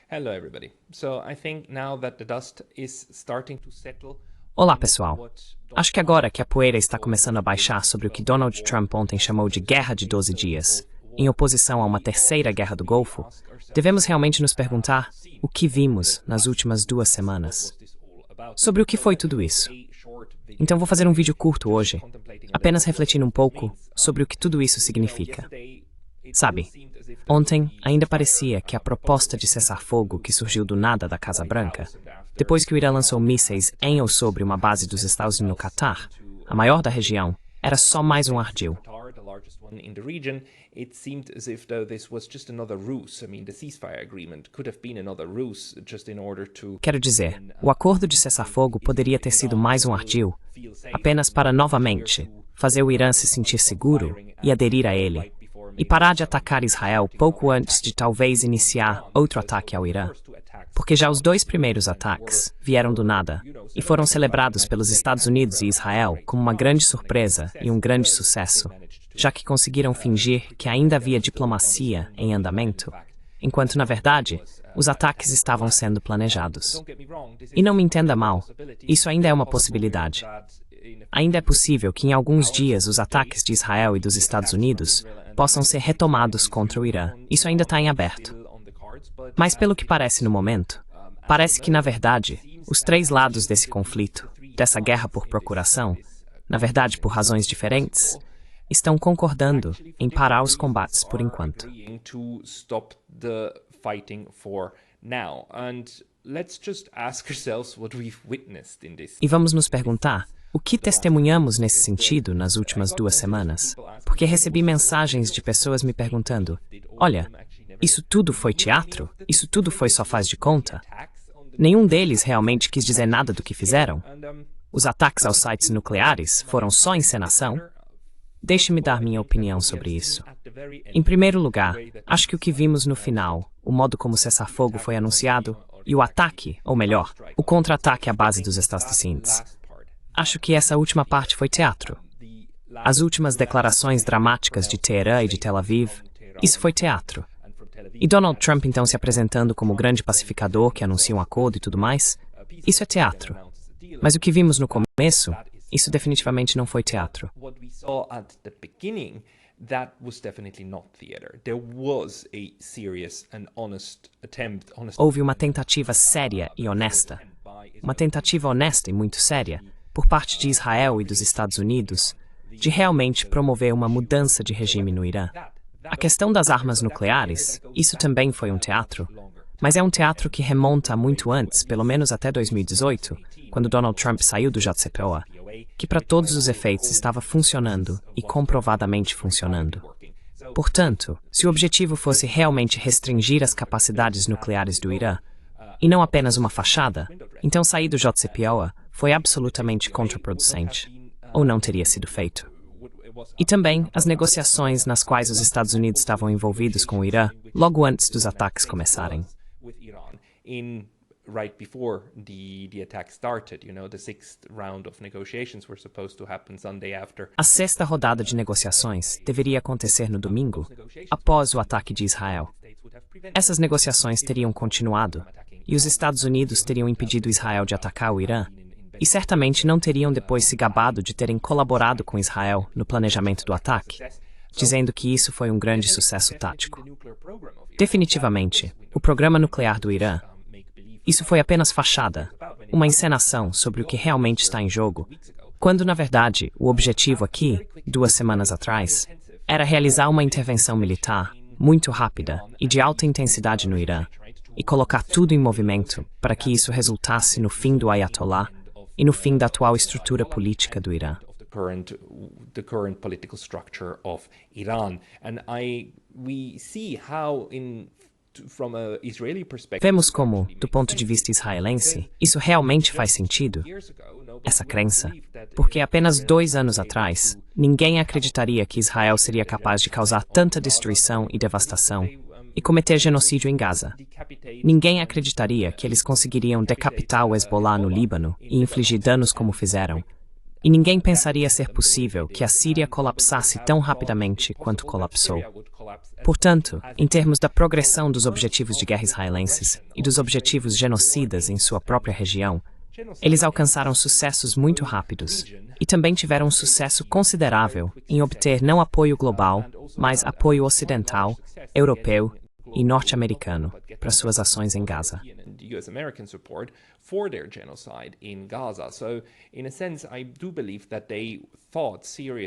Hello, everybody. So I think now that the dust is starting to settle. Olá, pessoal. Acho que agora que a poeira está começando a baixar sobre o que Donald Trump ontem chamou de Guerra de 12 Dias, em oposição a uma terceira Guerra do Golfo, devemos realmente nos perguntar o que vimos nas últimas 2 semanas. Sobre o que foi tudo isso. Então vou fazer um vídeo curto hoje, apenas refletindo um pouco sobre o que tudo isso significa. Sabe, ontem ainda parecia que a proposta de cessar-fogo que surgiu do nada da Casa Branca, depois que o Irã lançou mísseis em ou sobre uma base dos Estados Unidos no Catar, a maior da região, era só mais um ardil. It seemed as if though this was just another ruse. I mean, the ceasefire agreement could have been another ruse just in order to. Quero dizer, o acordo de cessar-fogo poderia ter sido mais um ardil, apenas para novamente fazer o Irã se sentir seguro e aderir a ele, e parar de atacar Israel pouco antes de talvez iniciar outro ataque ao Irã. Porque já os 2 primeiros ataques vieram do nada e foram celebrados pelos Estados Unidos e Israel como uma grande surpresa e um grande sucesso, já que conseguiram fingir que ainda havia diplomacia em andamento, enquanto, na verdade, os ataques estavam sendo planejados. E não me entenda mal, isso ainda é uma possibilidade. Ainda é possível que em alguns dias os ataques de Israel e dos Estados Unidos possam ser retomados contra o Irã. Isso ainda está em aberto. Mas pelo que parece no momento, parece que, na verdade, os 3 lados desse conflito, dessa guerra por procuração, na verdade por razões diferentes, estão concordando em parar os combates por enquanto. E vamos nos perguntar, o que testemunhamos nesse sentido nas últimas 2 semanas? Porque recebi mensagens de pessoas me perguntando, olha, isso tudo foi teatro? Isso tudo foi só faz de conta? Nenhum deles realmente quis dizer nada do que fizeram? Os ataques aos sites nucleares foram só encenação? Deixe-me dar minha opinião sobre isso. Em primeiro lugar, acho que o que vimos no final, o modo como o cessar-fogo foi anunciado, e o ataque, ou melhor, o contra-ataque à base dos Estados Unidos. Acho que essa última parte foi teatro. As últimas declarações dramáticas de Teherã e de Tel Aviv, isso foi teatro. E Donald Trump então se apresentando como o grande pacificador que anuncia um acordo e tudo mais, isso é teatro. Mas o que vimos no começo, isso definitivamente não foi teatro. Houve uma tentativa séria e honesta, e muito séria, por parte de Israel e dos Estados Unidos, de realmente promover uma mudança de regime no Irã. A questão das armas nucleares, isso também foi um teatro, mas é um teatro que remonta a muito antes, pelo menos até 2018, quando Donald Trump saiu do JCPOA, que para todos os efeitos estava funcionando e comprovadamente funcionando. Portanto, se o objetivo fosse realmente restringir as capacidades nucleares do Irã, e não apenas uma fachada, então sair do JCPOA foi absolutamente contraproducente, ou não teria sido feito. E também as negociações nas quais os Estados Unidos estavam envolvidos com o Irã logo antes dos ataques começarem. Right before the attack started, the 6th round of negotiations were supposed to happen Sunday after. A 6ª rodada de negociações deveria acontecer no domingo, após o ataque de Israel. Essas negociações teriam continuado, e os Estados Unidos teriam impedido Israel de atacar o Irã, e certamente não teriam depois se gabado de terem colaborado com Israel no planejamento do ataque, dizendo que isso foi um grande sucesso tático. Definitivamente, o programa nuclear do Irã, isso foi apenas fachada, uma encenação sobre o que realmente está em jogo, quando, na verdade, o objetivo aqui, 2 semanas atrás, era realizar uma intervenção militar muito rápida e de alta intensidade no Irã, e colocar tudo em movimento para que isso resultasse no fim do Ayatollah e no fim da atual estrutura política do Irã. The current political structure of Iran, and we see how Vemos como, do ponto de vista israelense, isso realmente faz sentido, essa crença, porque apenas 2 anos atrás, ninguém acreditaria que Israel seria capaz de causar tanta destruição e devastação e cometer genocídio em Gaza. Ninguém acreditaria que eles conseguiriam decapitar o Hezbollah no Líbano e infligir danos como fizeram. E ninguém pensaria ser possível que a Síria colapsasse tão rapidamente quanto colapsou. Portanto, em termos da progressão dos objetivos de guerra israelenses e dos objetivos genocidas em sua própria região, eles alcançaram sucessos muito rápidos e também tiveram um sucesso considerável em obter não apoio global, mas apoio ocidental, europeu e norte-americano para suas ações em Gaza.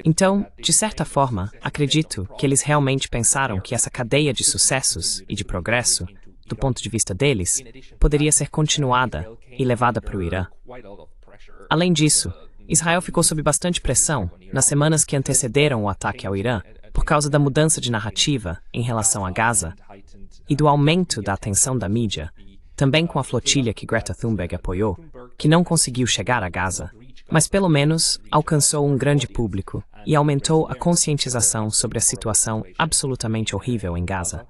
Então, de certa forma, acredito que eles realmente pensaram que essa cadeia de sucessos e de progresso, do ponto de vista deles, poderia ser continuada e levada para o Irã. Além disso, Israel ficou sob bastante pressão nas semanas que antecederam o ataque ao Irã por causa da mudança de narrativa em relação a Gaza e do aumento da atenção da mídia, também com a flotilha que Greta Thunberg apoiou, que não conseguiu chegar a Gaza, mas pelo menos alcançou um grande público e aumentou a conscientização sobre a situação absolutamente horrível em Gaza.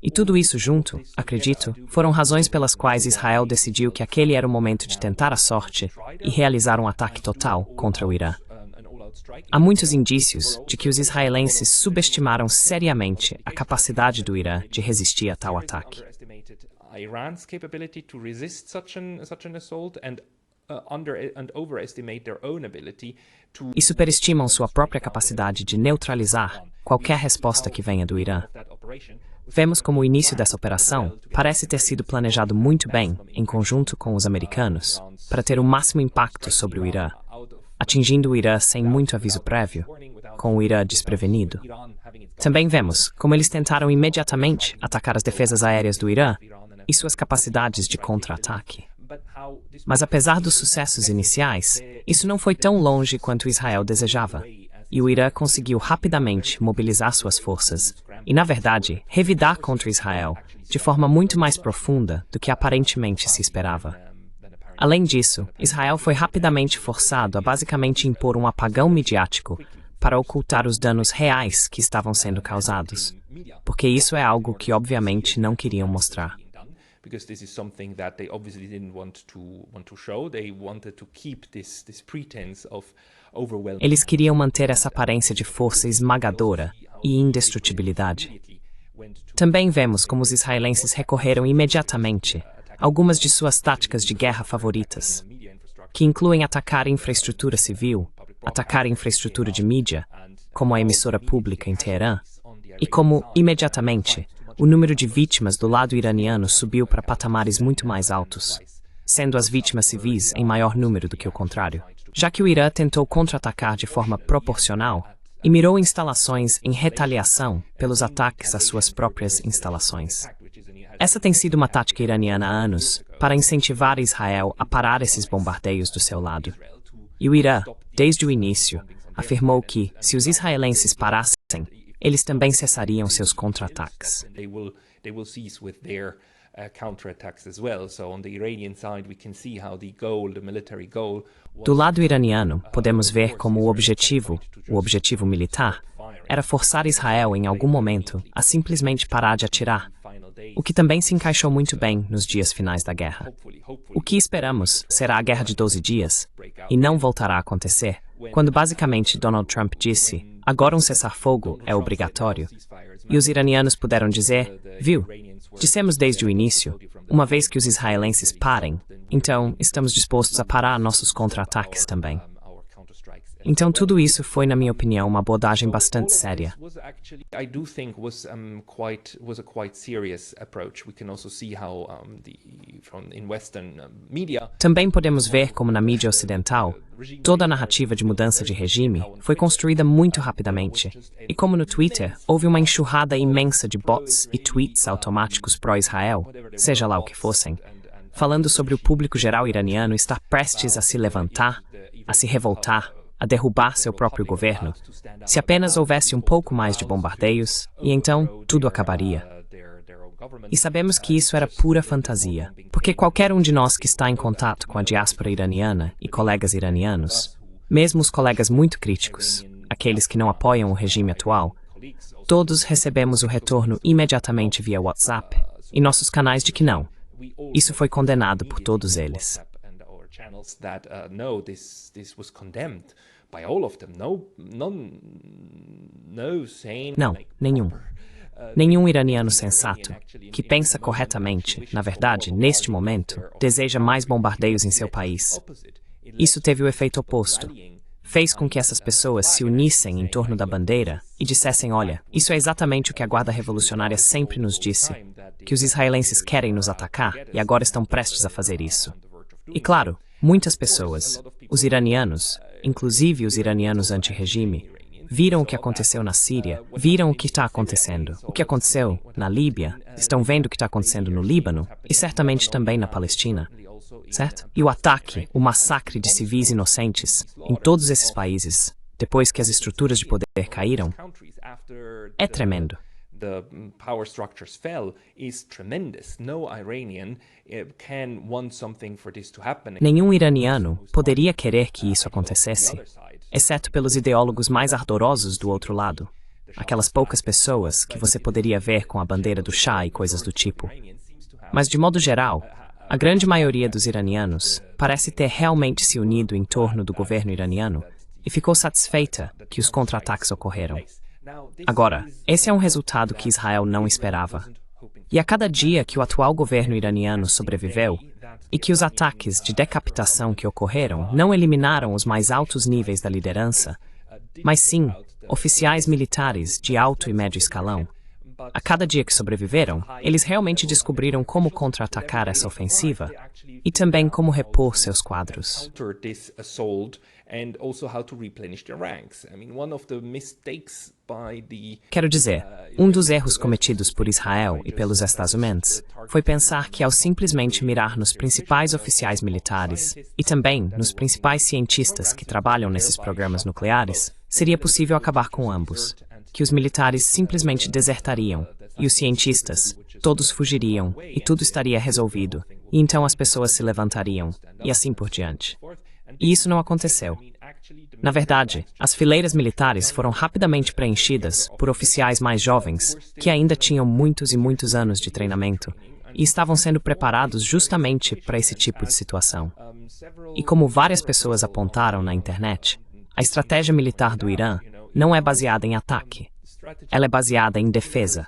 E tudo isso junto, acredito, foram razões pelas quais Israel decidiu que aquele era o momento de tentar a sorte e realizar um ataque total contra o Irã. Há muitos indícios de que os israelenses subestimaram seriamente a capacidade do Irã de resistir a tal ataque. E superestimam sua própria capacidade de neutralizar qualquer resposta que venha do Irã. Vemos como o início dessa operação parece ter sido planejado muito bem, em conjunto com os americanos, para ter o máximo impacto sobre o Irã, atingindo o Irã sem muito aviso prévio, com o Irã desprevenido. Também vemos como eles tentaram imediatamente atacar as defesas aéreas do Irã e suas capacidades de contra-ataque. Mas apesar dos sucessos iniciais, isso não foi tão longe quanto Israel desejava, e o Irã conseguiu rapidamente mobilizar suas forças e, na verdade, revidar contra Israel de forma muito mais profunda do que aparentemente se esperava. Além disso, Israel foi rapidamente forçado a basicamente impor um apagão midiático para ocultar os danos reais que estavam sendo causados, porque isso é algo que obviamente não queriam mostrar. Because this is something that they obviously didn't want to show. They wanted to keep this pretense of overwhelming. Eles queriam manter essa aparência de força esmagadora e indestrutibilidade. Também vemos como os israelenses recorreram imediatamente a algumas de suas táticas de guerra favoritas, que incluem atacar infraestrutura civil, atacar infraestrutura de mídia, como a emissora pública em Teherã, e como, imediatamente, o número de vítimas do lado iraniano subiu para patamares muito mais altos, sendo as vítimas civis em maior número do que o contrário, já que o Irã tentou contra-atacar de forma proporcional e mirou instalações em retaliação pelos ataques às suas próprias instalações. Essa tem sido uma tática iraniana há anos para incentivar Israel a parar esses bombardeios do seu lado. E o Irã, desde o início, afirmou que, se os israelenses parassem, eles também cessariam seus contra-ataques. Do lado iraniano, podemos ver como o objetivo militar, era forçar Israel em algum momento a simplesmente parar de atirar, o que também se encaixou muito bem nos dias finais da guerra. O que esperamos será a guerra de 12 dias, e não voltará a acontecer, quando basicamente Donald Trump disse: agora um cessar-fogo é obrigatório. E os iranianos puderam dizer: viu, dissemos desde o início, uma vez que os israelenses parem, então estamos dispostos a parar nossos contra-ataques também. Então tudo isso foi, na minha opinião, uma abordagem bastante séria. Também podemos ver como na mídia ocidental, toda a narrativa de mudança de regime foi construída muito rapidamente, e como no Twitter, houve uma enxurrada imensa de bots e tweets automáticos pró-Israel, seja lá o que fossem, falando sobre o público geral iraniano estar prestes a se levantar, a se revoltar, a derrubar seu próprio governo, se apenas houvesse um pouco mais de bombardeios, e então tudo acabaria. E sabemos que isso era pura fantasia, porque qualquer um de nós que está em contato com a diáspora iraniana e colegas iranianos, mesmo os colegas muito críticos, aqueles que não apoiam o regime atual, todos recebemos o retorno imediatamente via WhatsApp e nossos canais de que não. Isso foi condenado por todos eles. Não, nenhum. Nenhum iraniano sensato, que pensa corretamente, na verdade, neste momento, deseja mais bombardeios em seu país. Isso teve o efeito oposto. Fez com que essas pessoas se unissem em torno da bandeira e dissessem: olha, isso é exatamente o que a Guarda Revolucionária sempre nos disse, que os israelenses querem nos atacar e agora estão prestes a fazer isso. E claro, muitas pessoas, os iranianos, inclusive os iranianos anti-regime, viram o que aconteceu na Síria, viram o que está acontecendo, o que aconteceu na Líbia, estão vendo o que está acontecendo no Líbano e certamente também na Palestina. Certo? E o ataque, o massacre de civis inocentes em todos esses países, depois que as estruturas de poder caíram, é tremendo. The power structures fell is tremendous. No Iranian can want something for this to happen. Nenhum iraniano poderia querer que isso acontecesse, exceto pelos ideólogos mais ardorosos do outro lado. Aquelas poucas pessoas que você poderia ver com a bandeira do Shah e coisas do tipo. Mas, de modo geral, a grande maioria dos iranianos parece ter realmente se unido em torno do governo iraniano e ficou satisfeita que os contra-ataques ocorreram. Agora, esse é um resultado que Israel não esperava. E a cada dia que o atual governo iraniano sobreviveu e que os ataques de decapitação que ocorreram não eliminaram os mais altos níveis da liderança, mas sim oficiais militares de alto e médio escalão, a cada dia que sobreviveram, eles realmente descobriram como contra-atacar essa ofensiva e também como repor seus quadros. Quero dizer, um dos erros cometidos por Israel e pelos Estados Unidos foi pensar que ao simplesmente mirar nos principais oficiais militares e também nos principais cientistas que trabalham nesses programas nucleares, seria possível acabar com ambos. Que os militares simplesmente desertariam e os cientistas, todos fugiriam e tudo estaria resolvido, e então as pessoas se levantariam, e assim por diante. E isso não aconteceu. Na verdade, as fileiras militares foram rapidamente preenchidas por oficiais mais jovens, que ainda tinham muitos e muitos anos de treinamento, e estavam sendo preparados justamente para esse tipo de situação. E como várias pessoas apontaram na internet, a estratégia militar do Irã não é baseada em ataque. Ela é baseada em defesa.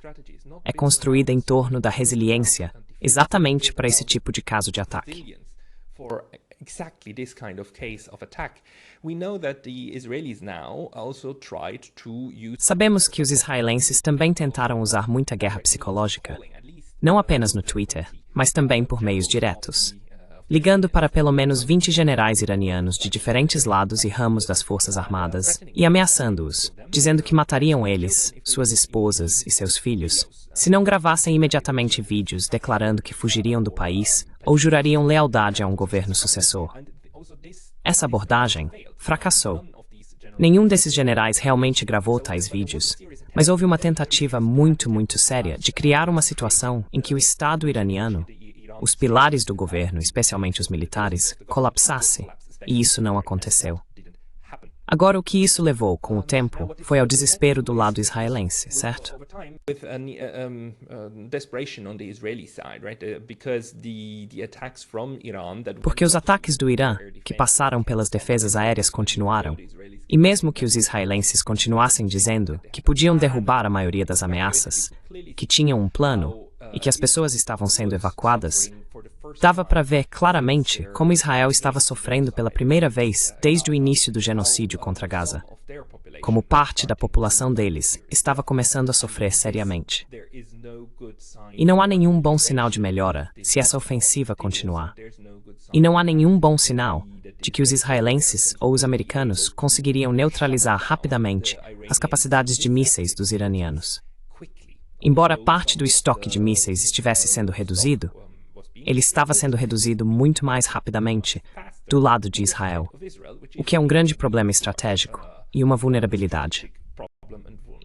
É construída em torno da resiliência, exatamente para esse tipo de caso de ataque. Sabemos que os israelenses também tentaram usar muita guerra psicológica, não apenas no Twitter, mas também por meios diretos, ligando para pelo menos 20 generais iranianos de diferentes lados e ramos das Forças Armadas e ameaçando-os, dizendo que matariam eles, suas esposas e seus filhos, se não gravassem imediatamente vídeos declarando que fugiriam do país ou jurariam lealdade a um governo sucessor. Essa abordagem fracassou. Nenhum desses generais realmente gravou tais vídeos, mas houve uma tentativa muito séria de criar uma situação em que o Estado iraniano, os pilares do governo, especialmente os militares, colapsasse, e isso não aconteceu. Agora, o que isso levou, com o tempo, foi ao desespero do lado israelense, certo? Porque os ataques do Irã, que passaram pelas defesas aéreas, continuaram, e mesmo que os israelenses continuassem dizendo que podiam derrubar a maioria das ameaças, que tinham um plano, e que as pessoas estavam sendo evacuadas, dava para ver claramente como Israel estava sofrendo pela primeira vez desde o início do genocídio contra Gaza. Como parte da população deles estava começando a sofrer seriamente. E não há nenhum bom sinal de melhora se essa ofensiva continuar. E não há nenhum bom sinal de que os israelenses ou os americanos conseguiriam neutralizar rapidamente as capacidades de mísseis dos iranianos. Embora parte do estoque de mísseis estivesse sendo reduzido, ele estava sendo reduzido muito mais rapidamente do lado de Israel, o que é um grande problema estratégico e uma vulnerabilidade.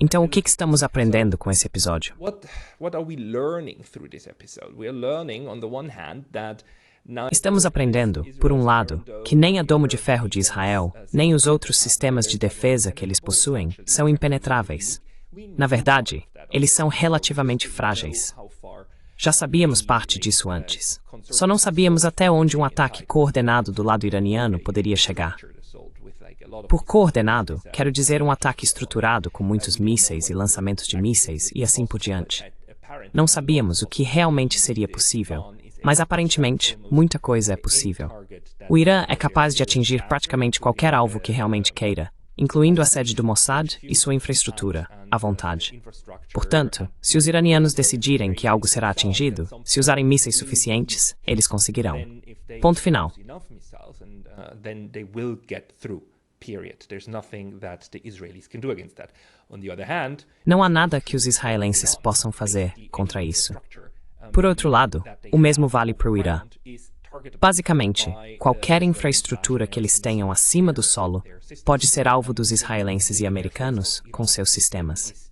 Então, o que estamos aprendendo com esse episódio? Estamos aprendendo, por um lado, que nem a Domo de Ferro de Israel, nem os outros sistemas de defesa que eles possuem, são impenetráveis. Na verdade, eles são relativamente frágeis. Já sabíamos parte disso antes. Só não sabíamos até onde um ataque coordenado do lado iraniano poderia chegar. Por coordenado, quero dizer um ataque estruturado com muitos mísseis e lançamentos de mísseis e assim por diante. Não sabíamos o que realmente seria possível, mas aparentemente muita coisa é possível. O Irã é capaz de atingir praticamente qualquer alvo que realmente queira, incluindo a sede do Mossad e sua infraestrutura, à vontade. Portanto, se os iranianos decidirem que algo será atingido, se usarem mísseis suficientes, eles conseguirão. Ponto final. Não há nada que os israelenses possam fazer contra isso. Por outro lado, o mesmo vale para o Irã. Basicamente, qualquer infraestrutura que eles tenham acima do solo pode ser alvo dos israelenses e americanos com seus sistemas.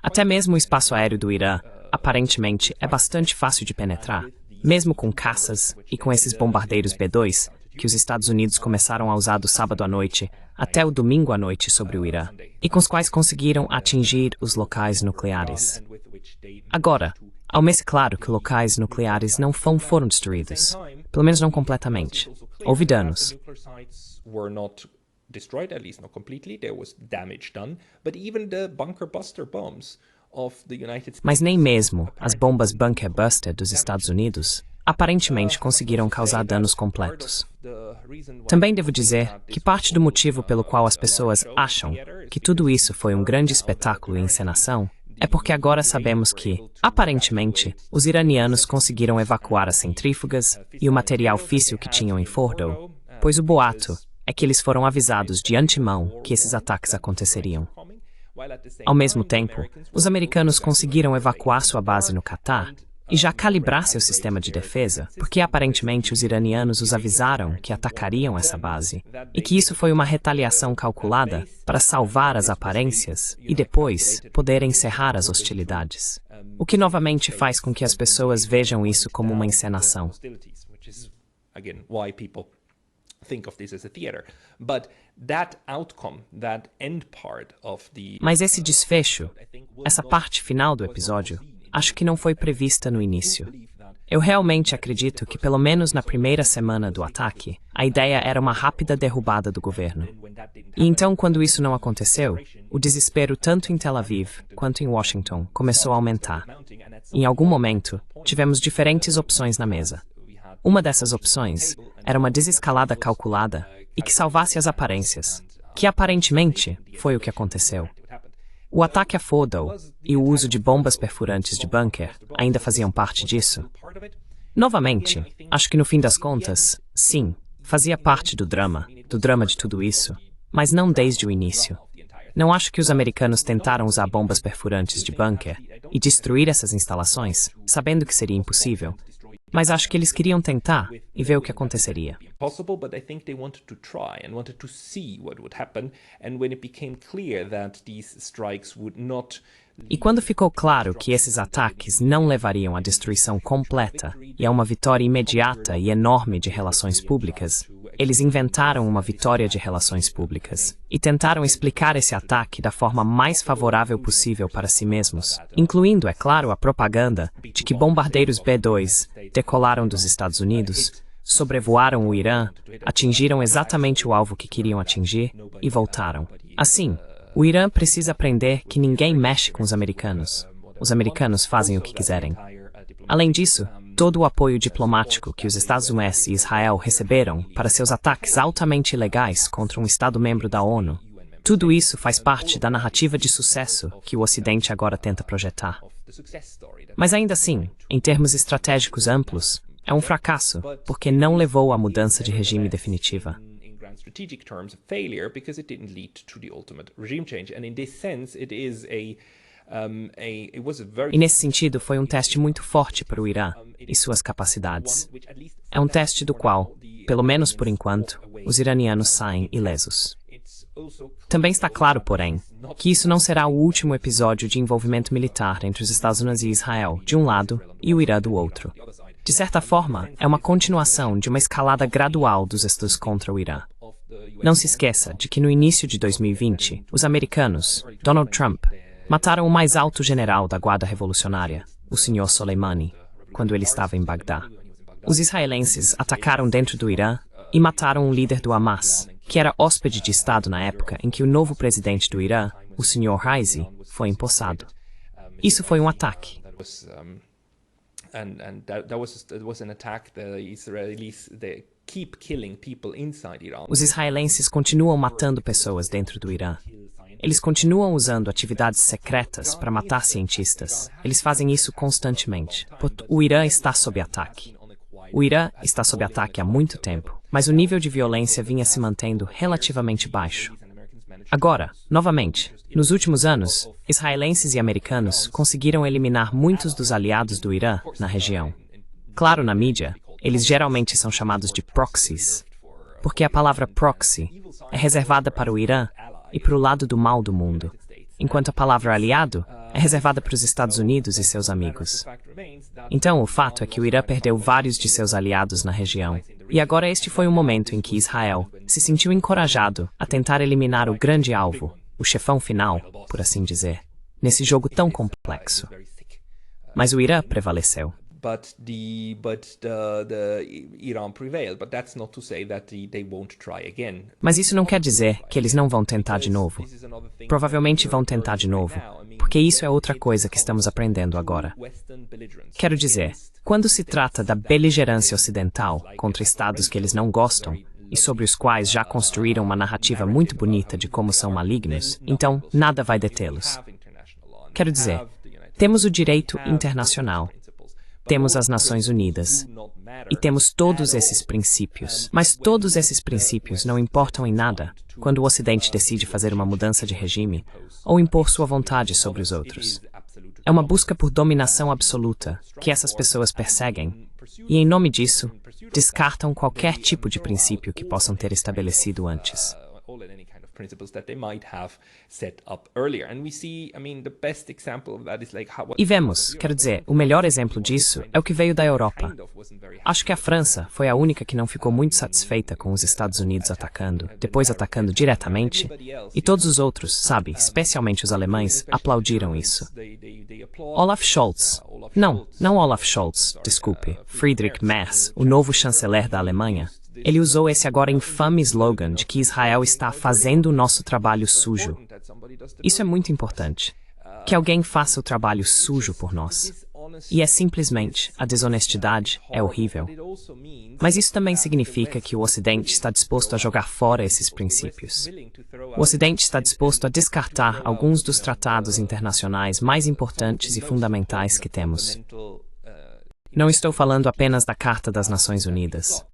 Até mesmo o espaço aéreo do Irã, aparentemente, é bastante fácil de penetrar, mesmo com caças e com esses bombardeiros B-2 que os Estados Unidos começaram a usar do sábado à noite até o domingo à noite sobre o Irã, e com os quais conseguiram atingir os locais nucleares. Agora, ao-me-se claro que locais nucleares não foram destruídos, pelo menos não completamente. Houve danos. Mas nem mesmo as bombas Bunker Buster dos Estados Unidos aparentemente conseguiram causar danos completos. Também devo dizer que parte do motivo pelo qual as pessoas acham que tudo isso foi um grande espetáculo e encenação é porque agora sabemos que, aparentemente, os iranianos conseguiram evacuar as centrífugas e o material físsil que tinham em Fordow, pois o boato é que eles foram avisados de antemão que esses ataques aconteceriam. Ao mesmo tempo, os americanos conseguiram evacuar sua base no Catar e já calibrar seu sistema de defesa, porque aparentemente os iranianos os avisaram que atacariam essa base, e que isso foi uma retaliação calculada para salvar as aparências e depois poder encerrar as hostilidades. O que novamente faz com que as pessoas vejam isso como uma encenação. Mas esse desfecho, essa parte final do episódio, acho que não foi prevista no início. Eu realmente acredito que, pelo menos na primeira semana do ataque, a ideia era uma rápida derrubada do governo. E então, quando isso não aconteceu, o desespero tanto em Tel Aviv quanto em Washington começou a aumentar. Em algum momento, tivemos diferentes opções na mesa. Uma dessas opções era uma desescalada calculada e que salvasse as aparências, que aparentemente foi o que aconteceu. O ataque a Fordow e o uso de bombas perfurantes de bunker ainda faziam parte disso. Novamente, acho que no fim das contas, sim, fazia parte do drama de tudo isso, mas não desde o início. Não acho que os americanos tentaram usar bombas perfurantes de bunker e destruir essas instalações, sabendo que seria impossível. Mas acho que eles queriam tentar e ver o que aconteceria. E quando ficou claro que esses ataques não levariam à destruição completa e a uma vitória imediata e enorme de relações públicas, eles inventaram uma vitória de relações públicas e tentaram explicar esse ataque da forma mais favorável possível para si mesmos, incluindo, é claro, a propaganda de que bombardeiros B-2 decolaram dos Estados Unidos, sobrevoaram o Irã, atingiram exatamente o alvo que queriam atingir e voltaram. Assim, o Irã precisa aprender que ninguém mexe com os americanos. Os americanos fazem o que quiserem. Além disso, todo o apoio diplomático que os Estados Unidos e Israel receberam para seus ataques altamente ilegais contra um Estado-membro da ONU, tudo isso faz parte da narrativa de sucesso que o Ocidente agora tenta projetar. Mas ainda assim, em termos estratégicos amplos, é um fracasso, porque não levou à mudança de regime definitiva. Strategic terms, failure because it didn't lead to the ultimate regime change. And in this sense, it was a very... E nesse sentido, foi um teste muito forte para o Irã e suas capacidades. É um teste do qual, pelo menos por enquanto, os iranianos saem ilesos. Também está claro, porém, que isso não será o último episódio de envolvimento militar entre os Estados Unidos e Israel, de um lado, e o Irã do outro. De certa forma, é uma continuação de uma escalada gradual dos estudos contra o Irã. Não se esqueça de que no início de 2020, os americanos, Donald Trump, mataram o mais alto general da Guarda Revolucionária, o Sr. Soleimani, quando ele estava em Bagdá. Os israelenses atacaram dentro do Irã e mataram o líder do Hamas, que era hóspede de Estado na época em que o novo presidente do Irã, o Sr. Raisi, foi empossado. Isso foi um ataque. Os israelenses continuam matando pessoas dentro do Irã. Eles continuam usando atividades secretas para matar cientistas. Eles fazem isso constantemente. O Irã está sob ataque. O Irã está sob ataque há muito tempo, mas o nível de violência vinha se mantendo relativamente baixo. Agora, novamente, nos últimos anos, israelenses e americanos conseguiram eliminar muitos dos aliados do Irã na região. Claro, na mídia, eles geralmente são chamados de proxies, porque a palavra proxy é reservada para o Irã e para o lado do mal do mundo, enquanto a palavra aliado é reservada para os Estados Unidos e seus amigos. Então, o fato é que o Irã perdeu vários de seus aliados na região, e agora este foi um momento em que Israel se sentiu encorajado a tentar eliminar o grande alvo, o chefão final, por assim dizer, nesse jogo tão complexo. Mas o Irã prevaleceu. But the Iran prevailed, but that's not to say that they won't try again. Mas isso não quer dizer que eles não vão tentar de novo. Provavelmente vão tentar de novo, porque isso é outra coisa que estamos aprendendo agora. Quero dizer, quando se trata da beligerância ocidental contra estados que eles não gostam e sobre os quais já construíram uma narrativa muito bonita de como são malignos, então nada vai detê-los. Quero dizer, temos o direito internacional. Temos as Nações Unidas. E temos todos esses princípios. Mas todos esses princípios não importam em nada quando o Ocidente decide fazer uma mudança de regime ou impor sua vontade sobre os outros. É uma busca por dominação absoluta que essas pessoas perseguem e, em nome disso, descartam qualquer tipo de princípio que possam ter estabelecido antes. E vemos, quero dizer, o melhor exemplo disso é o que veio da Europa. Acho que a França foi a única que não ficou muito satisfeita com os Estados Unidos atacando, depois atacando diretamente, e todos os outros, sabe, especialmente os alemães, aplaudiram isso. Olaf Scholz. Não Olaf Scholz, desculpe, Friedrich Merz, o novo chanceler da Alemanha. Ele usou esse agora infame slogan de que Israel está fazendo o nosso trabalho sujo. Isso é muito importante. Que alguém faça o trabalho sujo por nós. E é simplesmente, a desonestidade é horrível. Mas isso também significa que o Ocidente está disposto a jogar fora esses princípios. O Ocidente está disposto a descartar alguns dos tratados internacionais mais importantes e fundamentais que temos. Não estou falando apenas da Carta das Nações Unidas.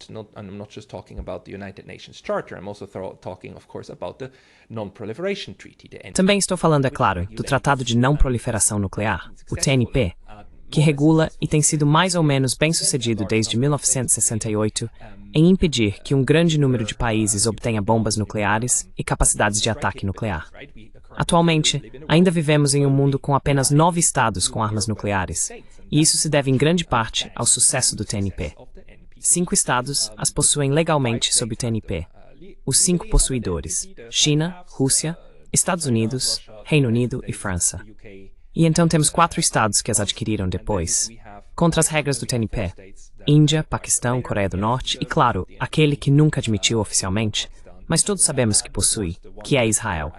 Também estou falando, é claro, do Tratado de Não Proliferação Nuclear, o TNP, que regula e tem sido mais ou menos bem-sucedido desde 1968 em impedir que um grande número de países obtenha bombas nucleares e capacidades de ataque nuclear. Atualmente, ainda vivemos em um mundo com apenas 9 estados com armas nucleares, e isso se deve em grande parte ao sucesso do TNP. 5 estados as possuem legalmente sob o TNP. Os 5 possuidores: China, Rússia, Estados Unidos, Reino Unido e França. E então temos 4 estados que as adquiriram depois, contra as regras do TNP: Índia, Paquistão, Coreia do Norte e, claro, aquele que nunca admitiu oficialmente, mas todos sabemos que possui, que é Israel.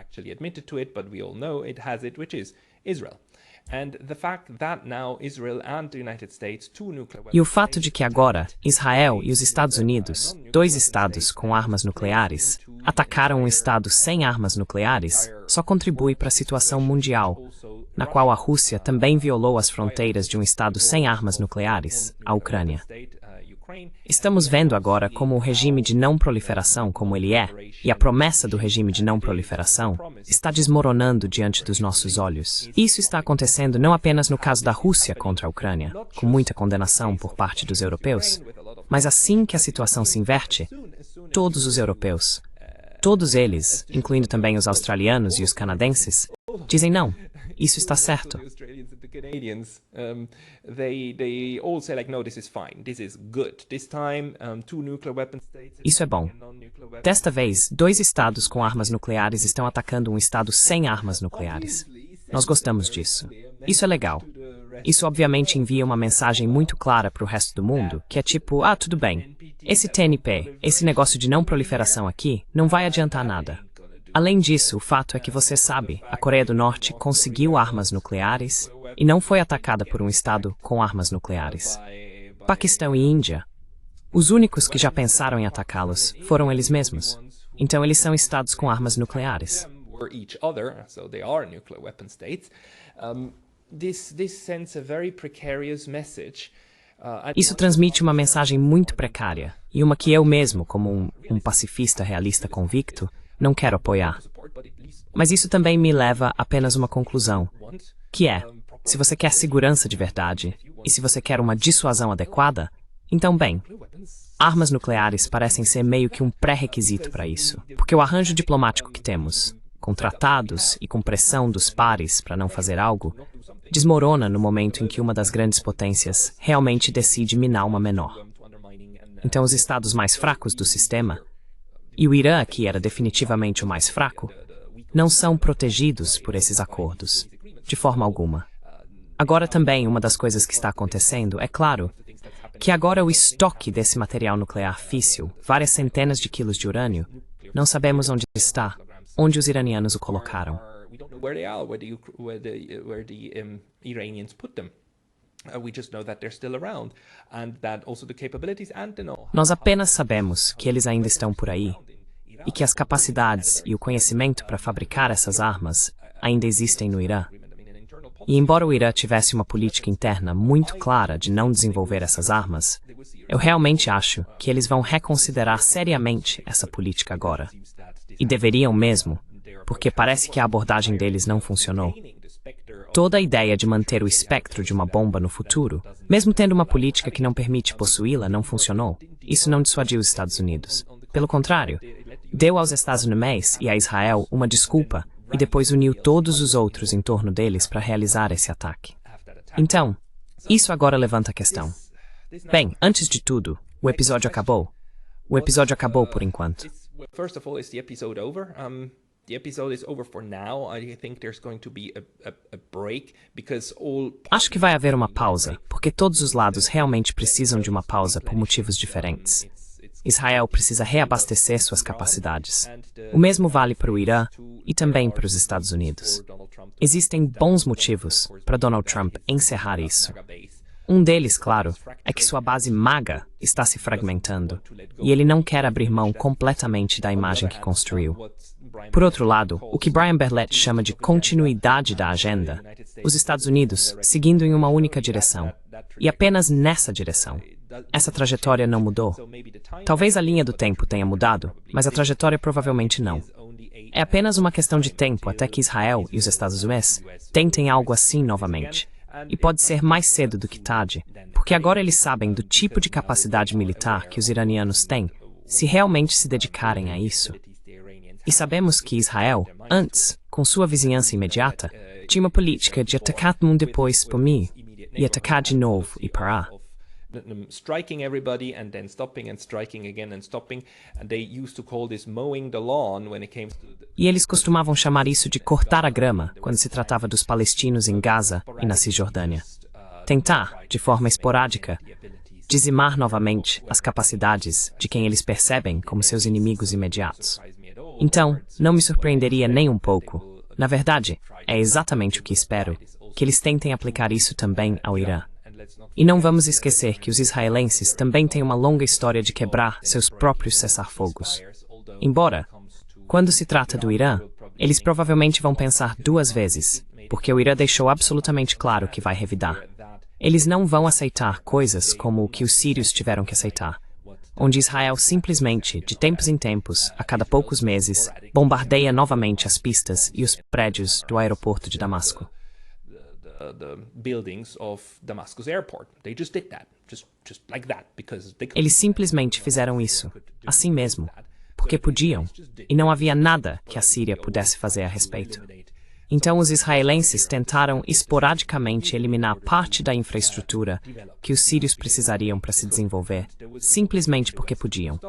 E o fato de que agora Israel e os Estados Unidos, 2 estados com armas nucleares, atacaram um estado sem armas nucleares, só contribui para a situação mundial, na qual a Rússia também violou as fronteiras de um estado sem armas nucleares, a Ucrânia. Estamos vendo agora como o regime de não proliferação como ele é, e a promessa do regime de não proliferação, está desmoronando diante dos nossos olhos. Isso está acontecendo não apenas no caso da Rússia contra a Ucrânia, com muita condenação por parte dos europeus, mas assim que a situação se inverte, todos os europeus, todos eles, incluindo também os australianos e os canadenses, dizem não, isso está certo. Isso é bom. Desta vez, 2 estados com armas nucleares estão atacando um estado sem armas nucleares. Nós gostamos disso. Isso é legal. Isso obviamente envia uma mensagem muito clara para o resto do mundo, que é tipo, tudo bem, esse TNP, esse negócio de não proliferação aqui, não vai adiantar nada. Além disso, o fato é que você sabe, a Coreia do Norte conseguiu armas nucleares e não foi atacada por um estado com armas nucleares. Paquistão e Índia, os únicos que já pensaram em atacá-los foram eles mesmos. Então eles são estados com armas nucleares. Isso transmite uma mensagem muito precária e uma que eu mesmo, como um pacifista realista convicto, não quero apoiar. Mas isso também me leva a apenas uma conclusão, que é, se você quer segurança de verdade e se você quer uma dissuasão adequada, então bem, armas nucleares parecem ser meio que um pré-requisito para isso, porque o arranjo diplomático que temos, com tratados e com pressão dos pares para não fazer algo, desmorona no momento em que uma das grandes potências realmente decide minar uma menor. Então os estados mais fracos do sistema, e o Irã, que era definitivamente o mais fraco, não são protegidos por esses acordos, de forma alguma. Agora também, uma das coisas que está acontecendo é claro que agora o estoque desse material nuclear físsil, várias centenas de quilos de urânio, não sabemos onde está, onde os iranianos o colocaram. Nós apenas sabemos que eles ainda estão por aí e que as capacidades e o conhecimento para fabricar essas armas ainda existem no Irã. E embora o Irã tivesse uma política interna muito clara de não desenvolver essas armas, eu realmente acho que eles vão reconsiderar seriamente essa política agora. E deveriam mesmo, porque parece que a abordagem deles não funcionou. Toda a ideia de manter o espectro de uma bomba no futuro, mesmo tendo uma política que não permite possuí-la, não funcionou. Isso não dissuadiu os Estados Unidos. Pelo contrário, deu aos Estados Unidos e a Israel uma desculpa e depois uniu todos os outros em torno deles para realizar esse ataque. Então, isso agora levanta a questão. Bem, antes de tudo, o episódio acabou. O episódio acabou por enquanto. First of all, is the episode over? The episode is over for now. I think there's going to be a break because all. Acho que vai haver uma pausa, porque todos os lados realmente precisam de uma pausa por motivos diferentes. Israel precisa reabastecer suas capacidades. O mesmo vale para o Irã e também para os Estados Unidos. Existem bons motivos para Donald Trump encerrar isso. Um deles, claro, é que sua base MAGA está se fragmentando e ele não quer abrir mão completamente da imagem que construiu. Por outro lado, o que Brian Berlet chama de continuidade da agenda, os Estados Unidos seguindo em uma única direção, e apenas nessa direção. Essa trajetória não mudou. Talvez a linha do tempo tenha mudado, mas a trajetória provavelmente não. É apenas uma questão de tempo até que Israel e os Estados Unidos tentem algo assim novamente. E pode ser mais cedo do que tarde, porque agora eles sabem do tipo de capacidade militar que os iranianos têm, se realmente se dedicarem a isso. E sabemos que Israel, antes, com sua vizinhança imediata, tinha uma política de atacar um depois por mim, e atacar de novo e parar. Striking everybody and then stopping and striking again and stopping, and they used to call this mowing the lawn when it came to E eles costumavam chamar isso de cortar a grama quando se tratava dos palestinos em Gaza e na Cisjordânia. Tentar, de forma esporádica, dizimar novamente as capacidades de quem eles percebem como seus inimigos imediatos. Então, não me surpreenderia nem um pouco. Na verdade, é exatamente o que espero, que eles tentem aplicar isso também ao Irã. E não vamos esquecer que os israelenses também têm uma longa história de quebrar seus próprios cessar-fogos. Embora, quando se trata do Irã, eles provavelmente vão pensar duas vezes, porque o Irã deixou absolutamente claro que vai revidar. Eles não vão aceitar coisas como o que os sírios tiveram que aceitar, onde Israel simplesmente, de tempos em tempos, a cada poucos meses, bombardeia novamente as pistas e os prédios do aeroporto de Damasco. The buildings of Damascus airport. They just did that, just like that, because they. Eles simplesmente fizeram isso, assim mesmo, porque podiam, e não havia nada que a Síria pudesse fazer a respeito. Então os israelenses tentaram esporadicamente eliminar parte da infraestrutura que os sírios precisariam para se desenvolver, simplesmente porque podiam.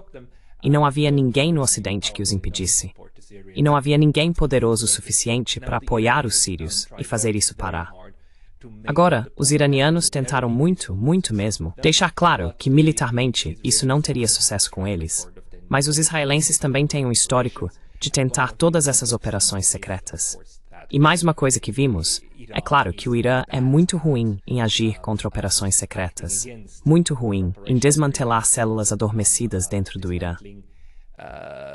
E não havia ninguém no Ocidente que os impedisse. E não havia ninguém poderoso o suficiente para apoiar os sírios e fazer isso parar. Agora, os iranianos tentaram muito mesmo, deixar claro que militarmente isso não teria sucesso com eles. Mas os israelenses também têm um histórico de tentar todas essas operações secretas. E mais uma coisa que vimos, é claro que o Irã é muito ruim em agir contra operações secretas. Muito ruim em desmantelar células adormecidas dentro do Irã.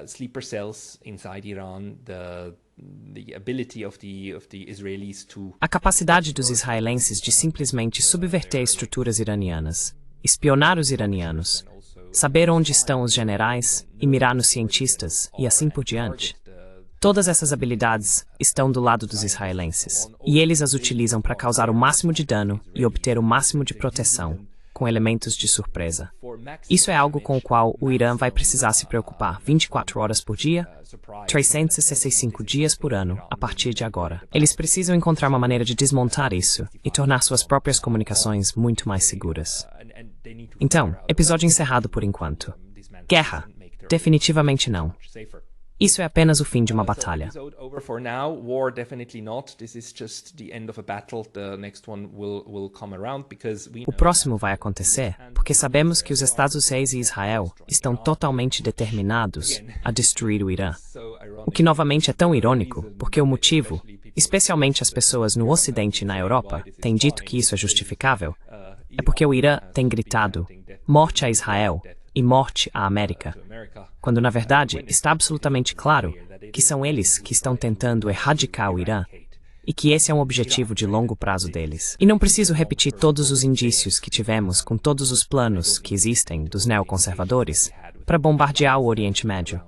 Sleeper cells inside Iran, the ability of the Israelis to... A capacidade dos israelenses de simplesmente subverter estruturas iranianas, espionar os iranianos, saber onde estão os generais e mirar nos cientistas e assim por diante. Todas essas habilidades estão do lado dos israelenses, e eles as utilizam para causar o máximo de dano e obter o máximo de proteção, com elementos de surpresa. Isso é algo com o qual o Irã vai precisar se preocupar 24 horas por dia, 365 dias por ano, a partir de agora. Eles precisam encontrar uma maneira de desmontar isso e tornar suas próprias comunicações muito mais seguras. Então, episódio encerrado por enquanto. Guerra? Definitivamente não. Isso é apenas o fim de uma batalha. O próximo vai acontecer porque sabemos que os Estados Unidos e Israel estão totalmente determinados a destruir o Irã. O que novamente é tão irônico, porque o motivo, especialmente as pessoas no Ocidente e na Europa, têm dito que isso é justificável, é porque o Irã tem gritado morte a Israel e morte à América, quando na verdade está absolutamente claro que são eles que estão tentando erradicar o Irã e que esse é um objetivo de longo prazo deles. E não preciso repetir todos os indícios que tivemos com todos os planos que existem dos neoconservadores para bombardear o Oriente Médio.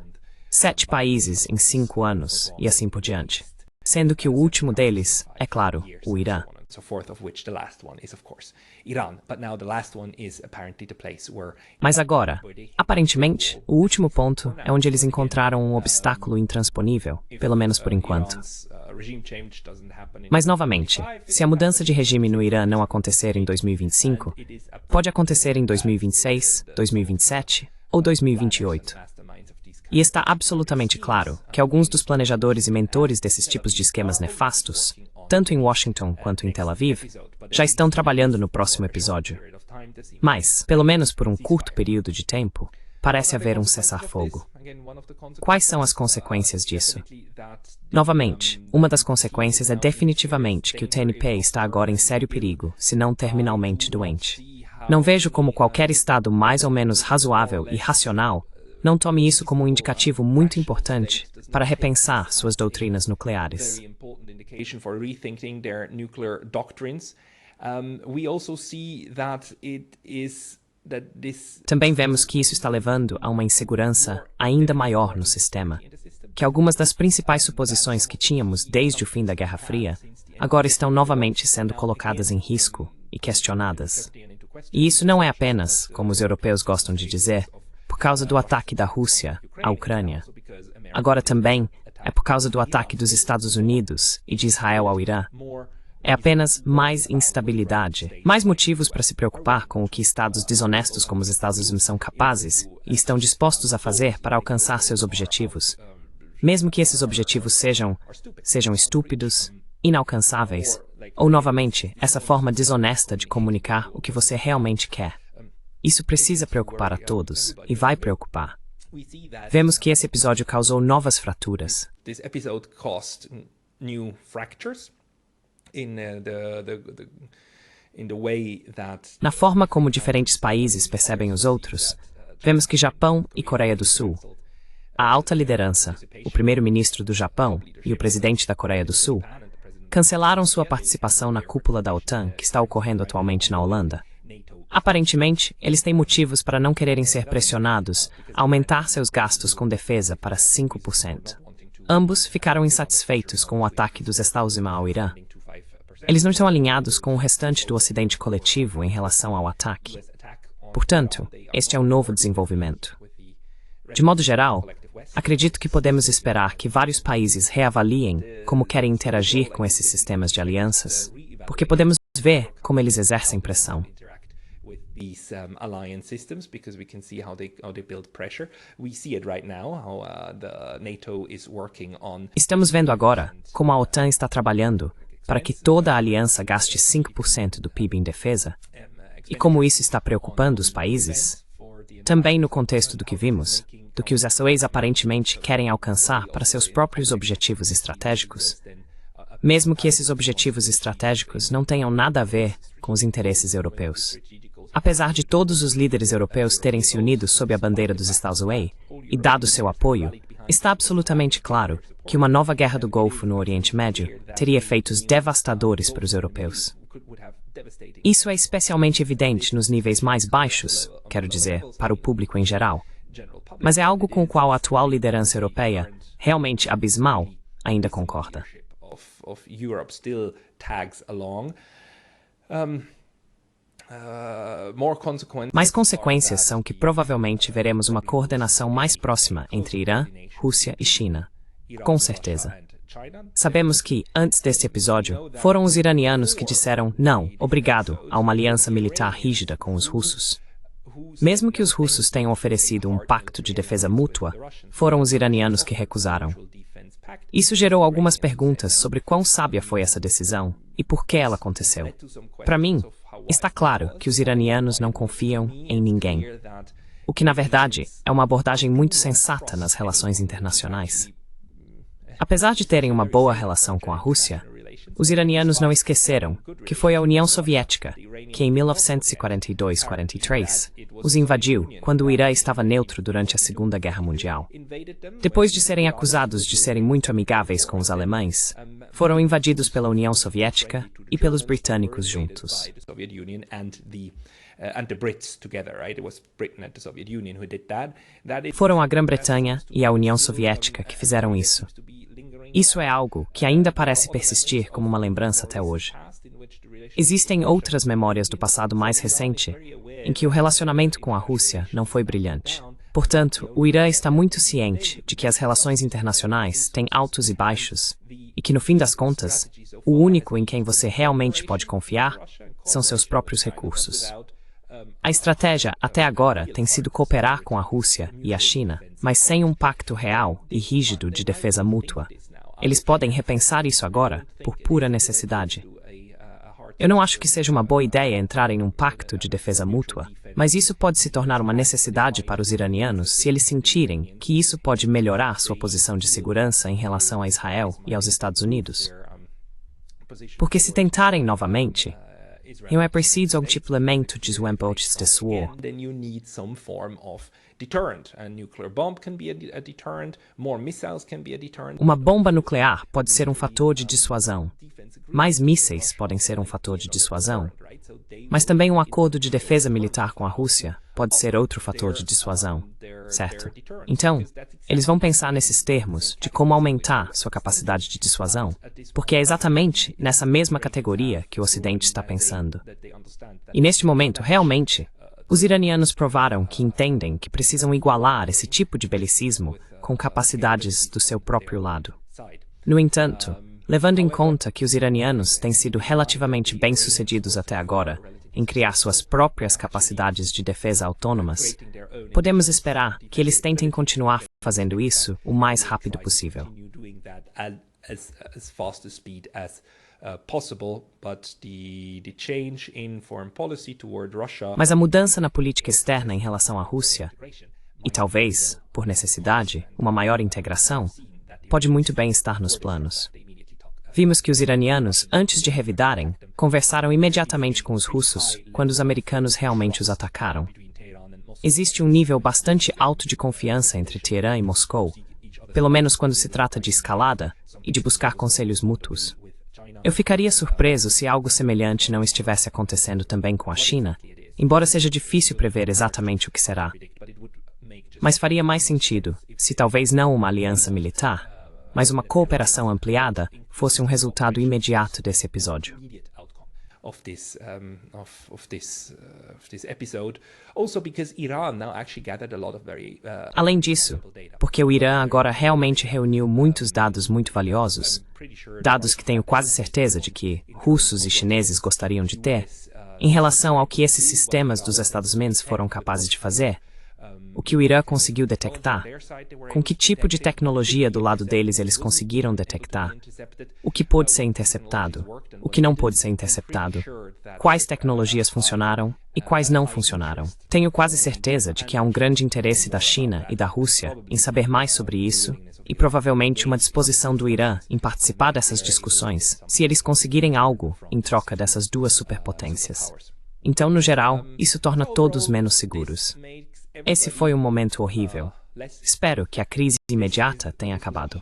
7 países em 5 anos e assim por diante. Sendo que o último deles, é claro, o Irã. Mas agora, aparentemente, o último ponto é onde eles encontraram um obstáculo intransponível, pelo menos por enquanto. Mas novamente, se a mudança de regime no Irã não acontecer em 2025, pode acontecer em 2026, 2027 ou 2028. E está absolutamente claro que alguns dos planejadores e mentores desses tipos de esquemas nefastos, tanto em Washington quanto em Tel Aviv, já estão trabalhando no próximo episódio. Mas, pelo menos por um curto período de tempo, parece haver um cessar-fogo. Quais são as consequências disso? Novamente, uma das consequências é definitivamente que o TNP está agora em sério perigo, se não terminalmente doente. Não vejo como qualquer Estado mais ou menos razoável e racional não tome isso como um indicativo muito importante para repensar suas doutrinas nucleares. Também vemos que isso está levando a uma insegurança ainda maior no sistema, que algumas das principais suposições que tínhamos desde o fim da Guerra Fria agora estão novamente sendo colocadas em risco e questionadas. E isso não é apenas, como os europeus gostam de dizer, por causa do ataque da Rússia à Ucrânia. Agora também é por causa do ataque dos Estados Unidos e de Israel ao Irã. É apenas mais instabilidade, mais motivos para se preocupar com o que estados desonestos como os Estados Unidos são capazes e estão dispostos a fazer para alcançar seus objetivos. Mesmo que esses objetivos sejam estúpidos, inalcançáveis, ou novamente, essa forma desonesta de comunicar o que você realmente quer. Isso precisa preocupar a todos, e vai preocupar. Vemos que esse episódio causou novas fraturas. Na forma como diferentes países percebem os outros, vemos que Japão e Coreia do Sul, a alta liderança, o primeiro-ministro do Japão e o presidente da Coreia do Sul, cancelaram sua participação na cúpula da OTAN que está ocorrendo atualmente na Holanda. Aparentemente, eles têm motivos para não quererem ser pressionados a aumentar seus gastos com defesa para 5%. Ambos ficaram insatisfeitos com o ataque dos Estados Unidos ao Irã. Eles não estão alinhados com o restante do Ocidente coletivo em relação ao ataque. Portanto, este é um novo desenvolvimento. De modo geral, acredito que podemos esperar que vários países reavaliem como querem interagir com esses sistemas de alianças, porque podemos ver como eles exercem pressão. These alliance systems, because we can see how they build pressure. We see it right now, how the NATO is working on. Estamos vendo agora como a OTAN está trabalhando para que toda a aliança gaste 5% do PIB em defesa? E como isso está preocupando os países? Também no contexto do que vimos, do que os SOAs aparentemente querem alcançar para seus próprios objetivos estratégicos, mesmo que esses objetivos estratégicos não tenham nada a ver com os interesses europeus. Apesar de todos os líderes europeus terem se unido sob a bandeira dos SOA e dado seu apoio, está absolutamente claro que uma nova guerra do Golfo no Oriente Médio teria efeitos devastadores para os europeus. Isso é especialmente evidente nos níveis mais baixos, quero dizer, para o público em geral. Mas é algo com o qual a atual liderança europeia, realmente abismal, ainda concorda. Mais consequências são que provavelmente veremos uma coordenação mais próxima entre Irã, Rússia e China. Com certeza. Sabemos que, antes deste episódio, foram os iranianos que disseram não, obrigado, a uma aliança militar rígida com os russos. Mesmo que os russos tenham oferecido um pacto de defesa mútua, foram os iranianos que recusaram. Isso gerou algumas perguntas sobre quão sábia foi essa decisão e por que ela aconteceu. Para mim, está claro que os iranianos não confiam em ninguém, o que, na verdade, é uma abordagem muito sensata nas relações internacionais. Apesar de terem uma boa relação com a Rússia, os iranianos não esqueceram que foi a União Soviética que, em 1942-43, os invadiu quando o Irã estava neutro durante a Segunda Guerra Mundial. Depois de serem acusados de serem muito amigáveis com os alemães, foram invadidos pela União Soviética e pelos britânicos juntos. Foram a Grã-Bretanha e a União Soviética que fizeram isso. Isso é algo que ainda parece persistir como uma lembrança até hoje. Existem outras memórias do passado mais recente em que o relacionamento com a Rússia não foi brilhante. Portanto, o Irã está muito ciente de que as relações internacionais têm altos e baixos e que, no fim das contas, o único em quem você realmente pode confiar são seus próprios recursos. A estratégia, até agora, tem sido cooperar com a Rússia e a China, mas sem um pacto real e rígido de defesa mútua. Eles podem repensar isso agora, por pura necessidade. Eu não acho que seja uma boa ideia entrar em um pacto de defesa mútua, mas isso pode se tornar uma necessidade para os iranianos se eles sentirem que isso pode melhorar sua posição de segurança em relação a Israel e aos Estados Unidos. Porque se tentarem novamente, não é preciso algum tipo de elemento de desembolso de war. Uma bomba nuclear pode ser um fator de dissuasão. Mais mísseis podem ser um fator de dissuasão. Mas também um acordo de defesa militar com a Rússia pode ser outro fator de dissuasão, certo? Então, eles vão pensar nesses termos de como aumentar sua capacidade de dissuasão, porque é exatamente nessa mesma categoria que o Ocidente está pensando. E neste momento, realmente, os iranianos provaram que entendem que precisam igualar esse tipo de belicismo com capacidades do seu próprio lado. No entanto, levando em conta que os iranianos têm sido relativamente bem-sucedidos até agora em criar suas próprias capacidades de defesa autônomas, podemos esperar que eles tentem continuar fazendo isso o mais rápido possível. Mas a mudança na política externa em relação à Rússia, e talvez, por necessidade, uma maior integração, pode muito bem estar nos planos. Vimos que os iranianos, antes de revidarem, conversaram imediatamente com os russos quando os americanos realmente os atacaram. Existe um nível bastante alto de confiança entre Teherã e Moscou, pelo menos quando se trata de escalada e de buscar conselhos mútuos. Eu ficaria surpreso se algo semelhante não estivesse acontecendo também com a China, embora seja difícil prever exatamente o que será. Mas faria mais sentido se talvez não uma aliança militar, mas uma cooperação ampliada fosse um resultado imediato desse episódio. Além disso, porque o Irã agora realmente reuniu muitos dados muito valiosos, dados que tenho quase certeza de que russos e chineses gostariam de ter, em relação ao que esses sistemas dos Estados Unidos foram capazes de fazer, o que o Irã conseguiu detectar, com que tipo de tecnologia do lado deles eles conseguiram detectar, o que pôde ser interceptado, o que não pôde ser interceptado, quais tecnologias funcionaram e quais não funcionaram. Tenho quase certeza de que há um grande interesse da China e da Rússia em saber mais sobre isso e provavelmente uma disposição do Irã em participar dessas discussões, se eles conseguirem algo em troca dessas duas superpotências. Então, no geral, isso torna todos menos seguros. Esse foi um momento horrível. Espero que a crise imediata tenha acabado.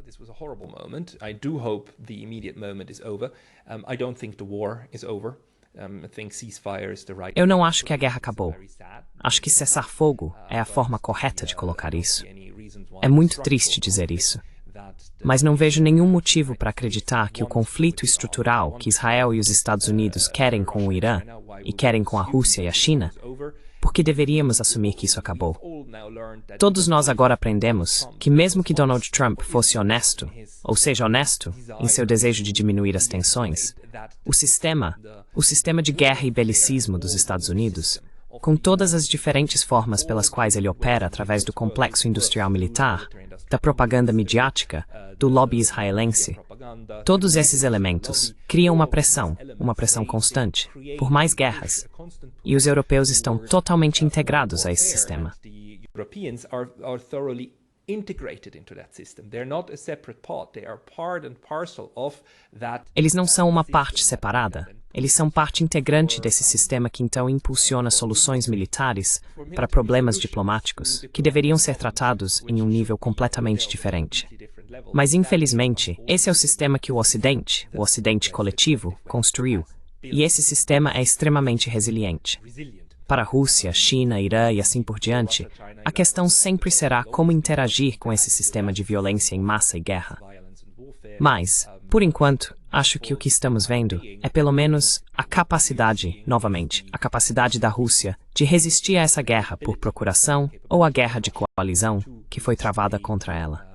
This was a horrible moment. I do hope the immediate moment is over. I don't think the war is over. I think ceasefire is the right. Eu não acho que a guerra acabou. Acho que cessar fogo é a forma correta de colocar isso. É muito triste dizer isso. Mas não vejo nenhum motivo para acreditar que o conflito estrutural que Israel e os Estados Unidos querem com o Irã e querem com a Rússia e a China, porque deveríamos assumir que isso acabou. Todos nós agora aprendemos que mesmo que Donald Trump fosse honesto, ou seja honesto em seu desejo de diminuir as tensões, o sistema de guerra e belicismo dos Estados Unidos, com todas as diferentes formas pelas quais ele opera através do complexo industrial militar, da propaganda midiática, do lobby israelense, todos esses elementos criam uma pressão constante, por mais guerras, e os europeus estão totalmente integrados a esse sistema. Eles não são uma parte separada. Eles são parte integrante desse sistema que então impulsiona soluções militares para problemas diplomáticos que deveriam ser tratados em um nível completamente diferente. Mas, infelizmente, esse é o sistema que o Ocidente coletivo, construiu, e esse sistema é extremamente resiliente. Para a Rússia, China, Irã e assim por diante, a questão sempre será como interagir com esse sistema de violência em massa e guerra. Mas, por enquanto, acho que o que estamos vendo é pelo menos a capacidade, novamente, a capacidade da Rússia de resistir a essa guerra por procuração ou a guerra de coalizão que foi travada contra ela.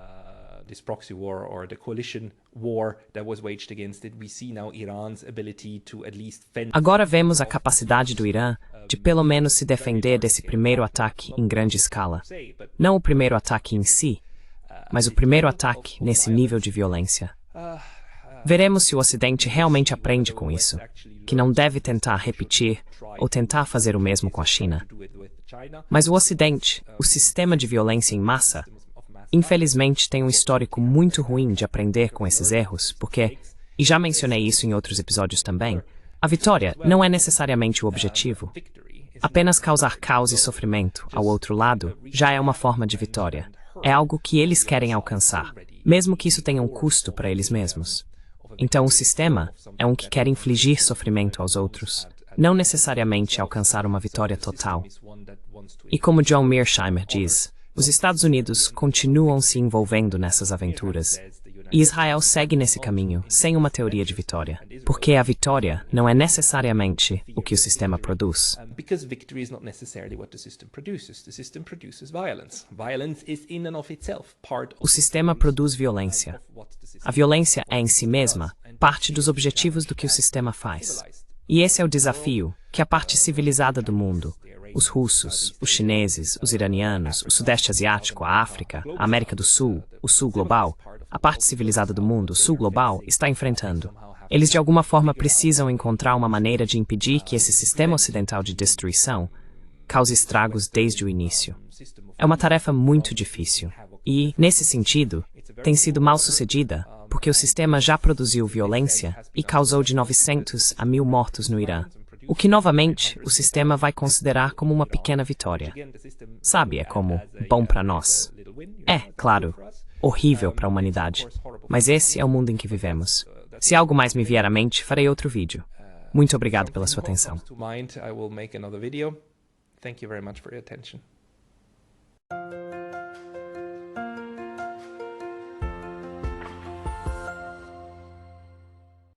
This proxy war or the coalition war that was waged against it, we see now Iran's ability to at least fend. Agora vemos a capacidade do Irã de pelo menos se defender desse primeiro ataque em grande escala. Não o primeiro ataque em si, mas o primeiro ataque nesse nível de violência. Veremos se o Ocidente realmente aprende com isso, que não deve tentar repetir ou tentar fazer o mesmo com a China. Mas o Ocidente, o sistema de violência em massa, infelizmente tem um histórico muito ruim de aprender com esses erros, porque, e já mencionei isso em outros episódios também, a vitória não é necessariamente o objetivo. Apenas causar caos e sofrimento ao outro lado já é uma forma de vitória. É algo que eles querem alcançar, mesmo que isso tenha um custo para eles mesmos. Então o sistema é um que quer infligir sofrimento aos outros, não necessariamente alcançar uma vitória total. E como John Mearsheimer diz, os Estados Unidos continuam se envolvendo nessas aventuras, e Israel segue nesse caminho sem uma teoria de vitória, porque a vitória não é necessariamente o que o sistema produz. Because victory is not necessarily what the system produces. The system produces violence. Violence is in and of itself part of O sistema produz violência. A violência é em si mesma parte dos objetivos do que o sistema faz. E esse é o desafio que a parte civilizada do mundo, os russos, os chineses, os iranianos, o Sudeste Asiático, a África, a América do Sul, o Sul Global, a parte civilizada do mundo, o Sul Global, está enfrentando. Eles de alguma forma precisam encontrar uma maneira de impedir que esse sistema ocidental de destruição cause estragos desde o início. É uma tarefa muito difícil e, nesse sentido, tem sido mal sucedida porque o sistema já produziu violência e causou de 900 a 1000 mortos no Irã. O que, novamente, o sistema vai considerar como uma pequena vitória. Sabe, é como bom para nós. É, claro, horrível para a humanidade. Mas esse é o mundo em que vivemos. Se algo mais me vier à mente, farei outro vídeo. Muito obrigado pela sua atenção. I will make another video. Thank you very much for your attention.